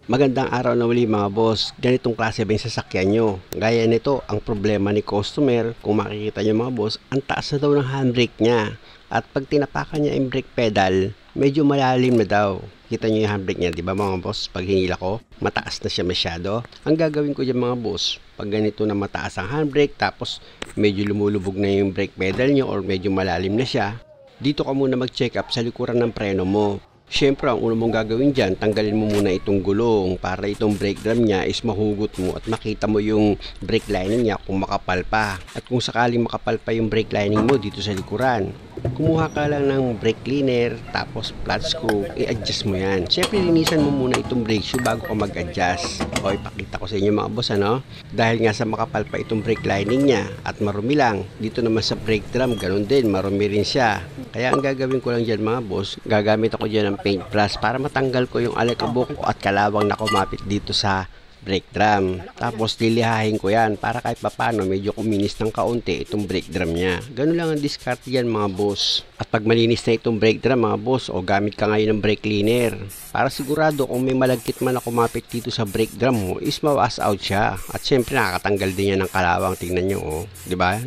Magandang araw na muli mga boss. Ganitong klase ba yung sasakyan nyo? Gaya nito, ang problema ni customer, kung makikita nyo mga boss, ang taas na daw ng handbrake niya. At pag tinapakan niya yung brake pedal, medyo malalim na daw. Kita nyo yung handbrake niya, di ba mga boss? Pag hinila ko, mataas na siya masyado. Ang gagawin ko dyan mga boss, pag ganito na mataas ang handbrake, tapos medyo lumulubog na yung brake pedal nyo or medyo malalim na siya, dito ka muna mag-check up sa likuran ng preno mo. Siyempre, ang una mong gagawin dyan, tanggalin mo muna itong gulong para itong brake drum niya is mahugot mo at makita mo yung brake lining niya kung makapal pa. At kung sakaling makapal pa yung brake lining mo dito sa likuran, kumuha ka lang ng brake cleaner, tapos flat screw, i-adjust mo yan. Siyempre, linisan mo muna itong brake shoe bago ka mag-adjust. O, ipakita ko sa inyo mga boss, ano? Dahil nga sa makapal pa itong brake lining niya at marumi lang, dito naman sa brake drum, ganun din, marumi rin siya. Kaya ang gagawin ko lang dyan mga boss, gagamit ako dyan ng paint brush para matanggal ko yung alikabok at kalawang na kumapit dito sa brake drum. Tapos lilihahin ko yan para kahit papano medyo kuminis ng kaunti itong brake drum niya. Ganun lang ang discard yan mga boss. At pag malinis na itong brake drum mga boss, o gamit ka ngayon ng brake cleaner para sigurado kung may malagkit man na kumapit dito sa brake drum mo is mawas out siya. At syempre nakakatanggal din yan ng kalawang. Tingnan nyo, oh, di ba?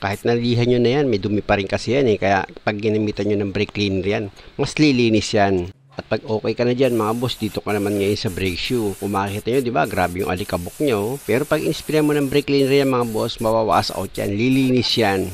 Kahit nalihan nyo na yan, may dumi pa rin kasi yan eh. Kaya pag ginamitan nyo ng brake cleaner yan, mas lilinis yan. At pag okay ka na dyan mga boss, dito ka naman ngayon sa brake shoe. Kung makikita nyo, diba, grabe yung alikabok nyo. Pero pag inspire mo ng brake cleaner yan mga boss, mawawas out yan, lilinis yan.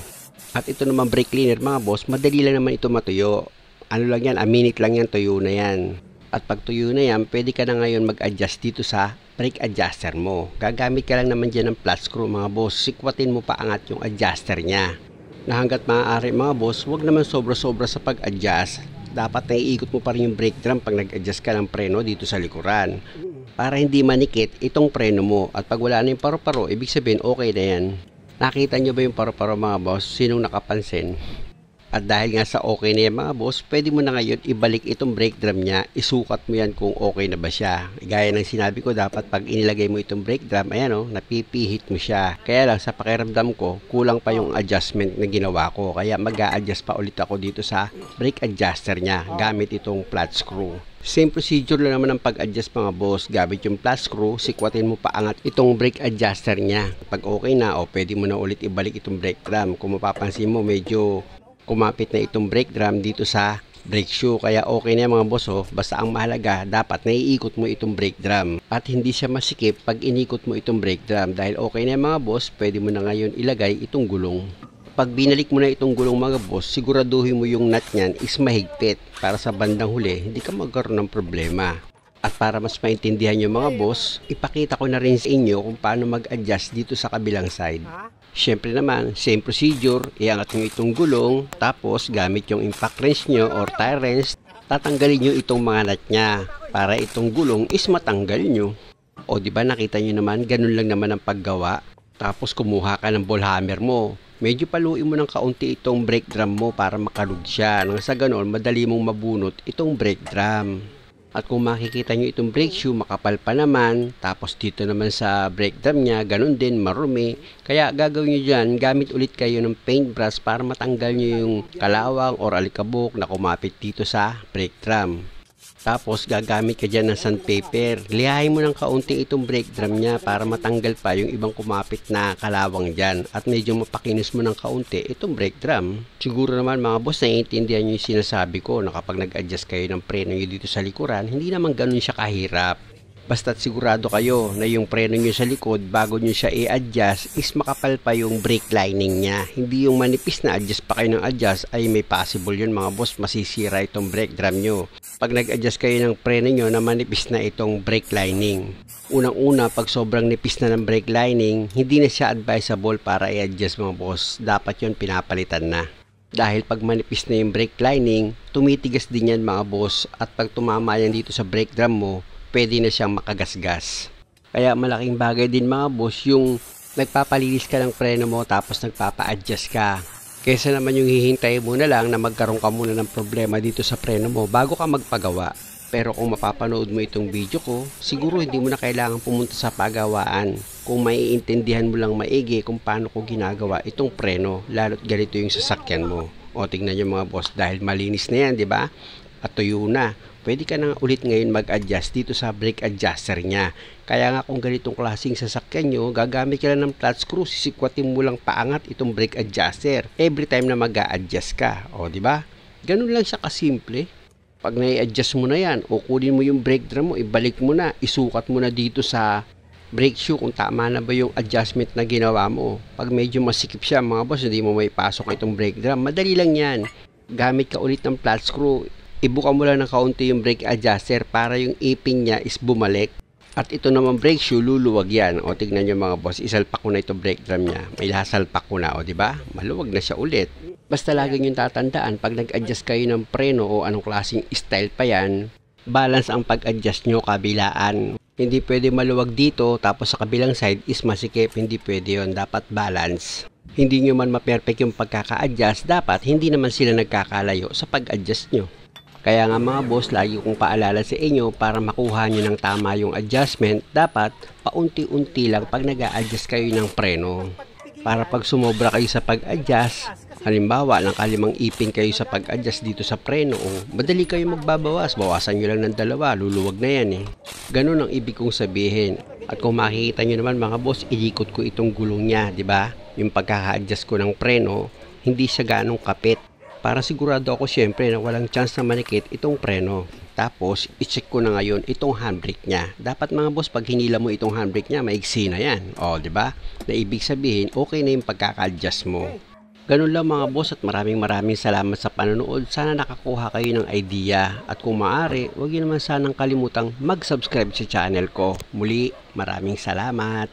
At ito naman brake cleaner mga boss, madali lang naman ito matuyo. Ano lang yan, a minute lang yan, tuyo na yan. At pag tuyo na yan, pwede ka na ngayon mag-adjust dito sa brake adjuster mo. Gagamit ka lang naman dyan ng flat screw mga boss. Sikwatin mo pa angat yung adjuster niya. Na hanggat maaari mga boss, huwag naman sobra-sobra sa pag-adjust. Dapat naiikot mo pa rin yung brake drum pag nag-adjust ka ng preno dito sa likuran. Para hindi manikit itong preno mo. At pag wala na yung paro-paro, ibig sabihin okay na yan. Nakita nyo ba yung paro-paro mga boss? Sinong nakapansin? At dahil nga sa okay na yan mga boss, pwede mo na ngayon ibalik itong brake drum niya, isukat mo yan kung okay na ba siya. Gaya ng sinabi ko, dapat pag inilagay mo itong brake drum, ayan o, napipihit mo siya. Kaya lang sa pakiramdam ko, kulang pa yung adjustment na ginawa ko. Kaya mag-a-adjust pa ulit ako dito sa brake adjuster niya, gamit itong flat screw. Same procedure lang naman ang pag-adjust mga boss. Gamit yung flat screw, sikwatin mo pa angat itong brake adjuster niya. Pag okay na, o pwede mo na ulit ibalik itong brake drum. Kung mapapansin mo, medyo kumapit na itong brake drum dito sa brake shoe. Kaya okay na mga boss, oh. Basta ang mahalaga, dapat naiikot mo itong brake drum. At hindi siya masikip pag inikot mo itong brake drum. Dahil okay na mga boss, pwede mo na ngayon ilagay itong gulong. Pag binalik mo na itong gulong mga boss, siguraduhin mo yung nut niyan is mahigpit. Para sa bandang huli, hindi ka magkaroon ng problema. At para mas maintindihan nyo mga boss, ipakita ko na rin sa inyo kung paano mag-adjust dito sa kabilang side. Siyempre naman, same procedure, iangat nyo itong gulong, tapos gamit yung impact wrench nyo or tire wrench, tatanggalin nyo itong mga nut nya para itong gulong is matanggal nyo. O diba nakita nyo naman, ganun lang naman ang paggawa. Tapos kumuha ka ng ball hammer mo. Medyo paluin mo ng kaunti itong brake drum mo para makalug siya. Nang sa ganun, madali mong mabunot itong brake drum. At kung makikita nyo itong brake shoe, makapal pa naman. Tapos dito naman sa brake drum niya, ganun din, marumi. Kaya gagawin nyo dyan, gamit ulit kayo ng paint brush para matanggal nyo yung kalawang or alikabok na kumapit dito sa brake drum. Tapos gagamit ka dyan ng sandpaper. Lihahin mo ng kaunti itong brake drum niya para matanggal pa yung ibang kumapit na kalawang dyan. At medyo mapakinis mo ng kaunti itong brake drum. Siguro naman mga boss, naiintindihan nyo yung sinasabi ko na kapag nag-adjust kayo ng preno nyo dito sa likuran, hindi naman ganun siya kahirap. Basta't sigurado kayo na yung preno nyo sa likod bago nyo siya i-adjust is makapal pa yung brake lining niya. Hindi yung manipis na adjust pa kayo ng adjust ay may possible yun mga boss, masisira itong brake drum nyo. Pag nag-adjust kayo ng preno nyo na manipis na itong brake lining. Unang-una, pag sobrang nipis na ng brake lining, hindi na siya advisable para i-adjust mga boss. Dapat yun pinapalitan na. Dahil pag manipis na yung brake lining, tumitigas din yan mga boss. At pag tumama yan dito sa brake drum mo, pwede na siyang makagasgas. Kaya malaking bagay din mga boss yung nagpapalinis ka ng preno mo tapos nagpapa-adjust ka. Kesa naman yung hihintay mo na lang na magkaroon ka muna ng problema dito sa preno mo bago ka magpagawa. Pero kung mapapanood mo itong video ko, siguro hindi mo na kailangan pumunta sa pagawaan. Kung maiintindihan mo lang maigi kung paano ko ginagawa itong preno, lalo't ganito yung sasakyan mo. O tingnan nyo mga boss, dahil malinis na yan, di ba? At tuyo na. pwede ka na ulit ngayon mag-adjust dito sa brake adjuster niya. Kaya nga kung ganitong klaseng sasakyan nyo, gagamit ka lang ng flat screw, sisikwatin mo lang paangat itong brake adjuster every time na mag-a-adjust ka. O, di ba? Ganun lang siya kasimple. Pag nai-adjust mo na yan, o kunin mo yung brake drum mo, ibalik mo na, isukat mo na dito sa brake shoe kung tama na ba yung adjustment na ginawa mo. Pag medyo masikip siya mga boss, hindi mo may pasok itong brake drum, madali lang yan. Gamit ka ulit ng flat screw, ibuka mo lang ng kaunti yung brake adjuster para yung ipin niya is bumalik. At ito naman brake shoe, luluwag yan. O tignan nyo mga boss, isalpak ko na ito brake drum niya. May lasalpak ko na, o diba? Maluwag na siya ulit. Basta lagi nyo tatandaan, pag nag-adjust kayo ng preno o anong klaseng style pa yan, balance ang pag-adjust nyo kabilaan. Hindi pwede maluwag dito, tapos sa kabilang side is masikip. Hindi pwede yon, dapat balance. Hindi nyo man ma-perfect yung pagkaka-adjust, dapat hindi naman sila nagkakalayo sa pag-adjust nyo. Kaya nga mga boss, lagi kong paalala sa inyo para makuha nyo ng tama yung adjustment, dapat paunti-unti lang pag nag-a-adjust kayo ng preno. Para pag sumobra kayo sa pag-adjust, halimbawa nakalimang ipin kayo sa pag-adjust dito sa preno, madali kayo magbabawas, bawasan nyo lang ng 2, luluwag na yan eh. Ganun ang ibig kong sabihin. At kung makikita nyo naman mga boss, ilikot ko itong gulong niya, di ba? Yung pagkaka-adjust ko ng preno, hindi siya ganong kapit. Para sigurado ako syempre na walang chance na manikit itong preno. Tapos, i-check ko na ngayon itong handbrake niya. Dapat mga boss, pag hinila mo itong handbrake niya, maigsi na yan. O, di ba? Na ibig sabihin, okay na yung pagkaka-adjust mo. Ganun lang mga boss at maraming salamat sa panonood. Sana nakakuha kayo ng idea. At kung maaari, huwag niyo naman sanang kalimutang mag-subscribe sa channel ko. Muli, maraming salamat.